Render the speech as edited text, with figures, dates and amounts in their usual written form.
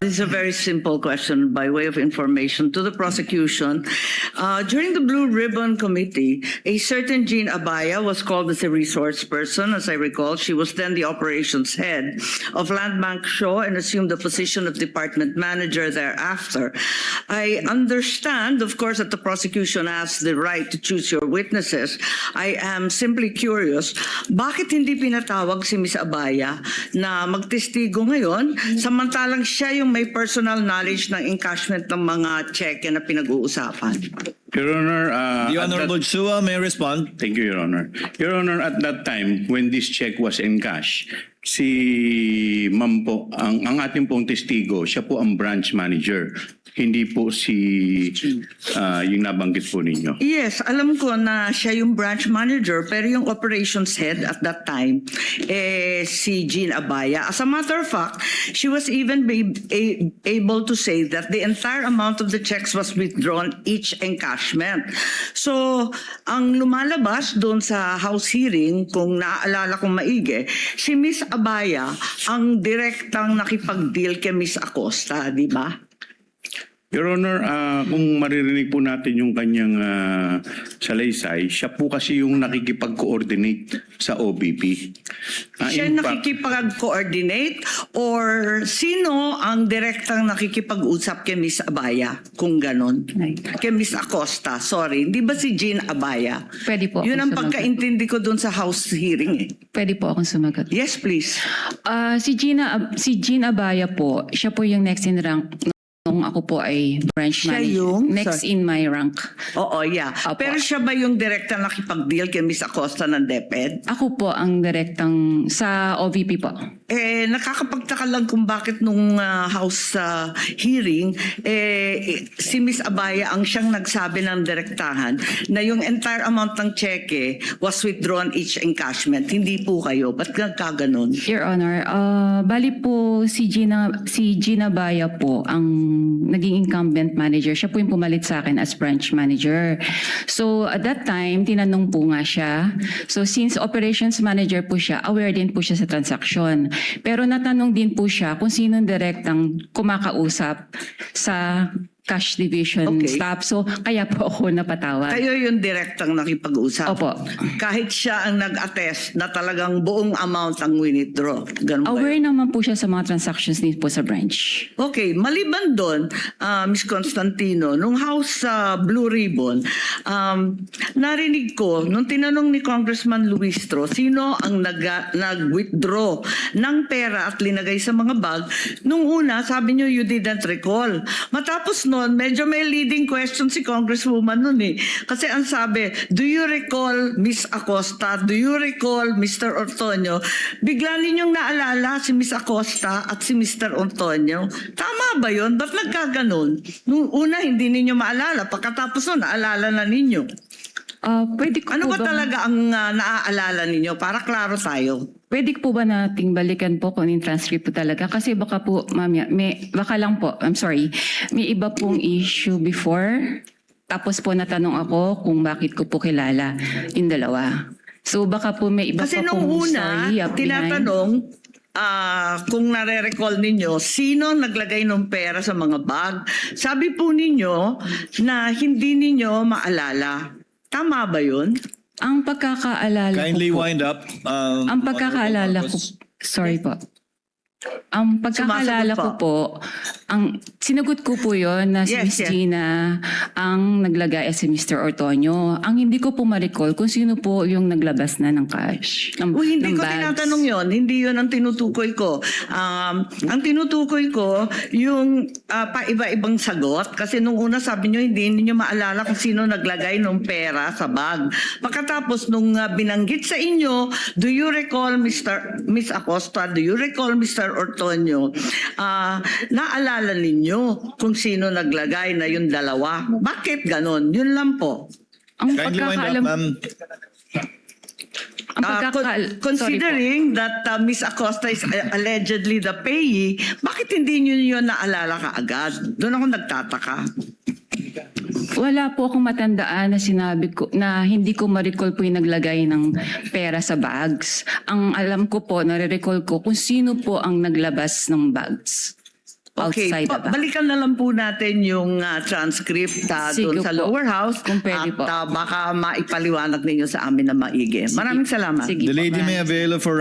This is a very simple question by way of information to the prosecution. During the Blue Ribbon Committee, a certain Jean Abaya was called as a resource person. As I recall, she was then the operations head of Land Bank Shaw and assumed the position of department manager thereafter. I understand, of course, that the prosecution has the right to choose your witnesses. I am simply curious, bakit hindi pinatawag si Ms. Abaya na magtestigo ngayon, samantalang siya yung may personal knowledge ng encashment ng mga cheque na pinag-uusapan? Your Honor, The Honorable Chua may respond. thank you, Your Honor. Your Honor, at that time, when this check was encashed, si Ma'am po, ang ating pong testigo, siya po ang branch manager. Hindi po si yung nabanggit po ninyo. Yes, alam ko na siya yung branch manager, pero yung operations head at that time, si Jean Abaya. As a matter of fact, she was even able to say that the entire amount of the checks was withdrawn each encashment. So, ang lumalabas doon sa House hearing, kung naaalala kong maigi, si Miss Abaya ang direktang nakipag-deal kay Miss Acosta, di ba? Your Honor, kung maririnig po natin yung kanyang salaysay, siya po kasi yung nakikipag-coordinate sa OBP. Siya nakikipag-coordinate or sino ang direktang nakikipag-usap kay Miss Abaya? Kung ganon. Kay Miss Acosta, sorry. Hindi ba si Jean Abaya? Pwede po Yun ang akong sumagot. pagkaintindi ko doon sa House hearing eh. Pwede po akong sumagot. Yes, please. Si Jean Abaya po, siya po yung next in rank nung ako po ay branch Siya manager. yung? Next in my rank. Oo, yeah. Opo. Pero siya ba yung direktang nakipag-deal kay Miss Acosta ng DepEd? Ako po ang direktang sa OVP po. Nakakapagtaka lang kung bakit nung House hearing, si Miss Abaya ang siyang nagsabi ng direktahan na yung entire amount ng cheque was withdrawn each encashment. Hindi po kayo. Ba't nagkaganon? Your Honor, bali po si Gina Baya po ang naging incumbent manager. Siya po yung pumalit sa akin as branch manager. So at that time, tinanong po nga siya. So since operations manager po siya, aware din po siya sa transaction. Pero natanong din po siya kung sino direktang kumakausap sa cash division Okay. staff. So kaya po ako napatawag. Kayo yung direktang nakipag-usap. Opo. Kahit siya ang nag-attest na talagang buong amount ang withdraw. Ganun ba yun? Aware naman po siya sa mga transactions din po sa branch. Okay, maliban doon, Ms. Constantino, nung House Blue Ribbon, narinig ko, nung tinanong ni Congressman Luistro, sino ang nag-withdraw ng pera at linagay sa mga bag, nung una, sabi niyo, you didn't recall. Matapos noon, medyo may leading question si Congresswoman noon eh. Kasi ang sabi, do you recall Miss Acosta? Do you recall Mr. Ortonio? Bigla ninyong naalala si Miss Acosta at si Mr. Ortonio. Tama ba yun? Ba't nagkaganon? Nung una, hindi ninyo maalala. Pagkatapos nun, naalala na ninyo. Pwede ko Ano po ba talaga ang naaalala ninyo? Para klaro tayo. Pwede po ba nating balikan po kung yung transcript po talaga? Kasi baka po, mamaya, baka lang po, I'm sorry, may iba pong issue before. Tapos po natanong ako kung bakit ko po kilala yung dalawa. So baka po may iba Kasi pa nung pong una, story up behind. tinatanong kung nare-recall ninyo, sino naglagay ng pera sa mga bag? Sabi po ninyo na hindi ninyo maalala. Tama ba yun? Ang pagkakaalala Kindly ko po, wind up. ang pagkakaalala ko, sorry po. Ang pagkakaalala Sumasagot ko po, sinagot ko po yon na si Yes, Miss yes. Gina ang naglagay at si Mr. Ortonio. Ang hindi ko po ma-recall kung sino po yung naglabas na ng cash, Uy, hindi ng ko bags. tinatanong yon. Hindi yon ang tinutukoy ko. Ang tinutukoy ko, yung paiba-ibang sagot. Kasi nung una sabi nyo, hindi niyo maalala kung sino naglagay ng pera sa bag. Pagkatapos nung binanggit sa inyo, do you recall Miss Acosta? Do you recall Mr. Ortonio? Naalala ninyo kung sino naglagay na yung dalawa? Bakit ganon? Yun lang po. Ang Kindly wind up, pagkakaalam, ma'am. ang sorry po. Considering that Miss Acosta is allegedly the payee, bakit hindi nyo yun naalala kaagad? Doon ako nagtataka. Wala po akong matandaan na sinabi ko na hindi ko ma-recall po yung naglagay ng pera sa bags. Ang alam ko po, nare-recall ko kung sino po ang naglabas ng bags. Okay, outside the back. balikan na lang po natin yung transcript doon Sige sa po. lower house Kung pwede at po. baka maipaliwanag ninyo sa amin na maigi. Maraming salamat. Sige The po, lady may ma'am. avail of her